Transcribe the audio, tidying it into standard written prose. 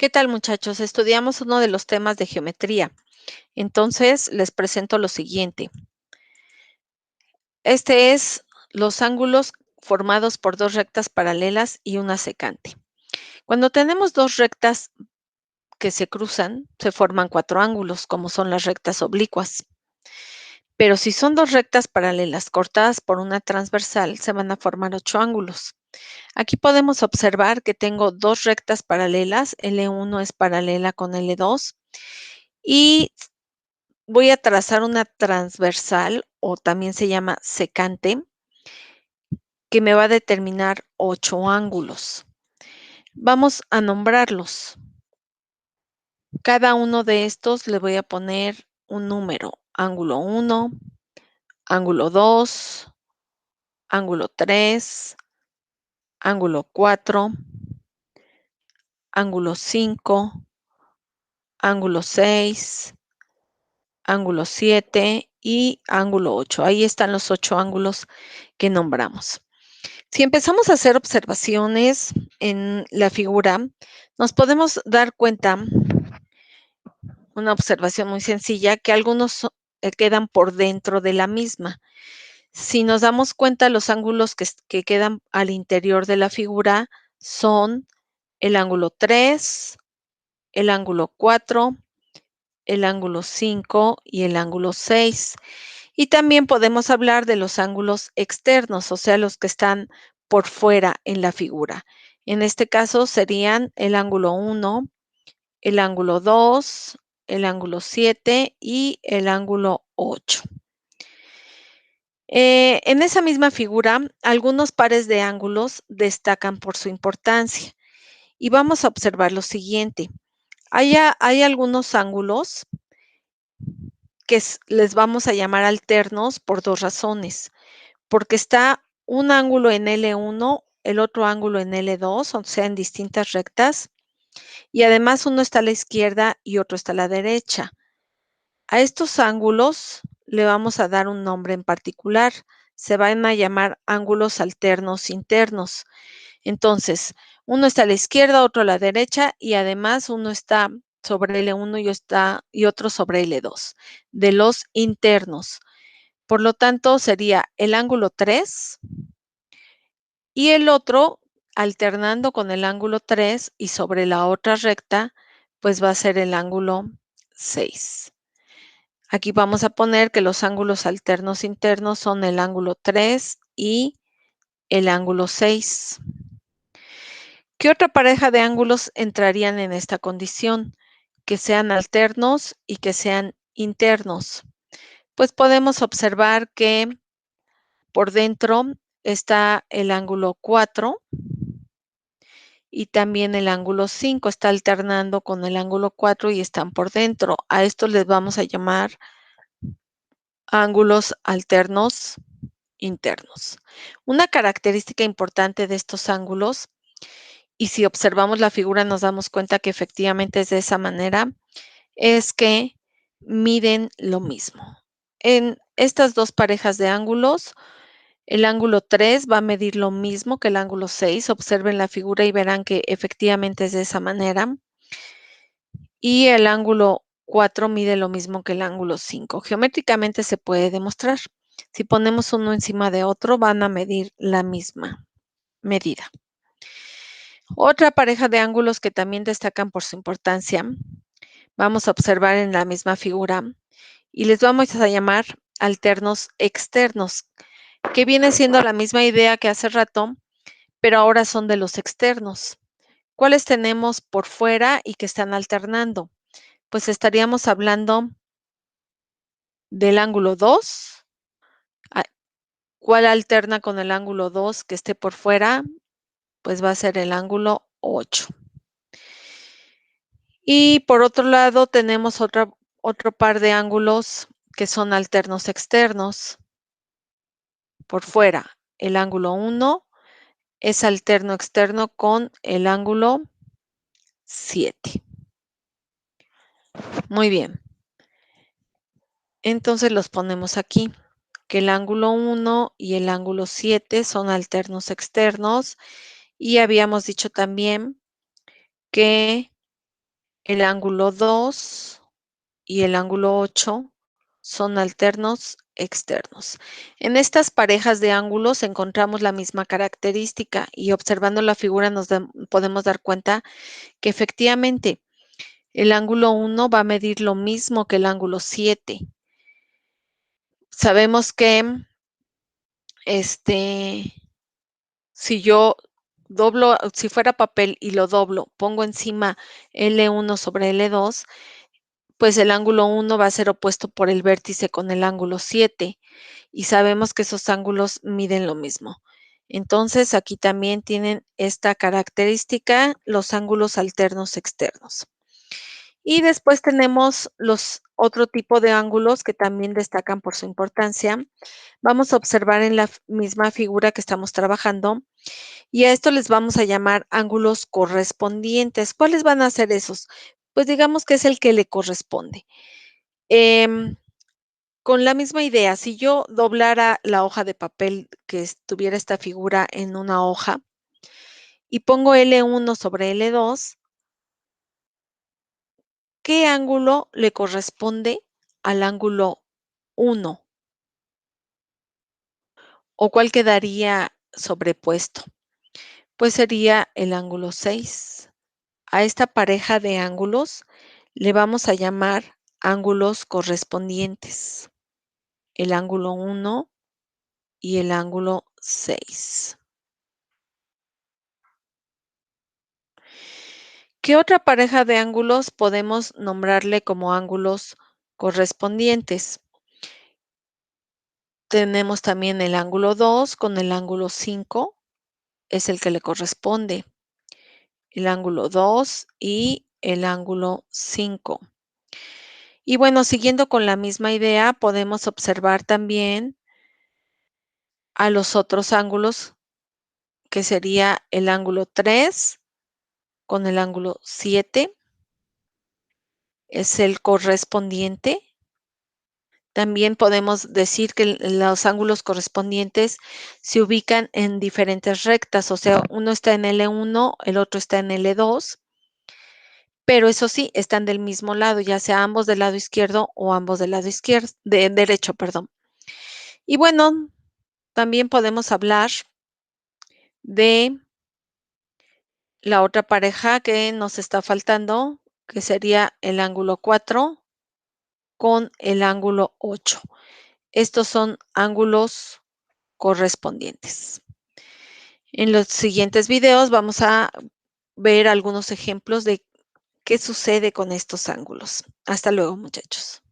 ¿Qué tal, muchachos? Estudiamos uno de los temas de geometría. Entonces, les presento lo siguiente. Este es los ángulos formados por dos rectas paralelas y una secante. Cuando tenemos dos rectas que se cruzan, se forman cuatro ángulos, como son las rectas oblicuas. Pero si son dos rectas paralelas cortadas por una transversal, se van a formar ocho ángulos. Aquí podemos observar que tengo dos rectas paralelas, L1 es paralela con L2, y voy a trazar una transversal, o también se llama secante, que me va a determinar 8 ángulos. Vamos a nombrarlos. Cada uno de estos le voy a poner un número. Ángulo 1, ángulo 2, ángulo 3, ángulo 4, ángulo 5, ángulo 6, ángulo 7 y ángulo 8. Ahí están los 8 ángulos que nombramos. Si empezamos a hacer observaciones en la figura, nos podemos dar cuenta, una observación muy sencilla, que algunos quedan por dentro de la misma. Si nos damos cuenta, los ángulos que quedan al interior de la figura son el ángulo 3, el ángulo 4, el ángulo 5 y el ángulo 6. Y también podemos hablar de los ángulos externos, o sea, los que están por fuera en la figura. En este caso serían el ángulo 1, el ángulo 2, el ángulo 7 y el ángulo 8. En esa misma figura, algunos pares de ángulos destacan por su importancia. Y vamos a observar lo siguiente. Hay algunos ángulos que les vamos a llamar alternos por dos razones. Porque está un ángulo en L1, el otro ángulo en L2, o sea, en distintas rectas, y además uno está a la izquierda y otro está a la derecha. A estos ángulos le vamos a dar un nombre en particular. Se van a llamar ángulos alternos internos. Entonces, uno está a la izquierda, otro a la derecha, y además uno está sobre L1 y otro sobre L2, de los internos. Por lo tanto, sería el ángulo 3 y el otro, alternando con el ángulo 3 y sobre la otra recta, pues va a ser el ángulo 6. Aquí vamos a poner que los ángulos alternos internos son el ángulo 3 y el ángulo 6. ¿Qué otra pareja de ángulos entrarían en esta condición? Que sean alternos y que sean internos. Pues podemos observar que por dentro está el ángulo 4 y también el ángulo 5 está alternando con el ángulo 4 y están por dentro. A estos les vamos a llamar ángulos alternos internos. Una característica importante de estos ángulos, y si observamos la figura nos damos cuenta que efectivamente es de esa manera, es que miden lo mismo. En estas dos parejas de ángulos, el ángulo 3 va a medir lo mismo que el ángulo 6. Observen la figura y verán que efectivamente es de esa manera. Y el ángulo 4 mide lo mismo que el ángulo 5. Geométricamente se puede demostrar. Si ponemos uno encima de otro, van a medir la misma medida. Otra pareja de ángulos que también destacan por su importancia, vamos a observar en la misma figura y les vamos a llamar alternos externos, que viene siendo la misma idea que hace rato, pero ahora son de los externos. ¿Cuáles tenemos por fuera y que están alternando? Pues estaríamos hablando del ángulo 2. ¿Cuál alterna con el ángulo 2 que esté por fuera? Pues va a ser el ángulo 8. Y por otro lado tenemos otro par de ángulos que son alternos externos. Por fuera, el ángulo 1 es alterno externo con el ángulo 7. Muy bien. Entonces los ponemos aquí, que el ángulo 1 y el ángulo 7 son alternos externos, y habíamos dicho también que el ángulo 2 y el ángulo 8 son alternos externos. En estas parejas de ángulos encontramos la misma característica y observando la figura podemos dar cuenta que efectivamente el ángulo 1 va a medir lo mismo que el ángulo 7. Sabemos que este, si yo doblo, si fuera papel y lo doblo, pongo encima L1 sobre L2, pues el ángulo 1 va a ser opuesto por el vértice con el ángulo 7 y sabemos que esos ángulos miden lo mismo. Entonces, aquí también tienen esta característica, los ángulos alternos externos. Y después tenemos los otro tipo de ángulos que también destacan por su importancia. Vamos a observar en la misma figura que estamos trabajando y a esto les vamos a llamar ángulos correspondientes. ¿Cuáles van a ser esos? Pues digamos que es el que le corresponde. Em, con la misma idea, si yo doblara la hoja de papel que tuviera esta figura en una hoja y pongo L1 sobre L2, ¿qué ángulo le corresponde al ángulo 1? ¿O cuál quedaría sobrepuesto? Pues sería el ángulo 6. A esta pareja de ángulos le vamos a llamar ángulos correspondientes, el ángulo 1 y el ángulo 6. ¿Qué otra pareja de ángulos podemos nombrarle como ángulos correspondientes? Tenemos también el ángulo 2 con el ángulo 5, es el que le corresponde. El ángulo 2 y el ángulo 5. Y bueno, siguiendo con la misma idea, podemos observar también a los otros ángulos, que sería el ángulo 3 con el ángulo 7, es el correspondiente. También podemos decir que los ángulos correspondientes se ubican en diferentes rectas, o sea, uno está en L1, el otro está en L2, pero eso sí, están del mismo lado, ya sea ambos del lado izquierdo o ambos del lado izquierdo, derecho, perdón. Y bueno, también podemos hablar de la otra pareja que nos está faltando, que sería el ángulo 4 con el ángulo 8. Estos son ángulos correspondientes. En los siguientes videos vamos a ver algunos ejemplos de qué sucede con estos ángulos. Hasta luego, muchachos.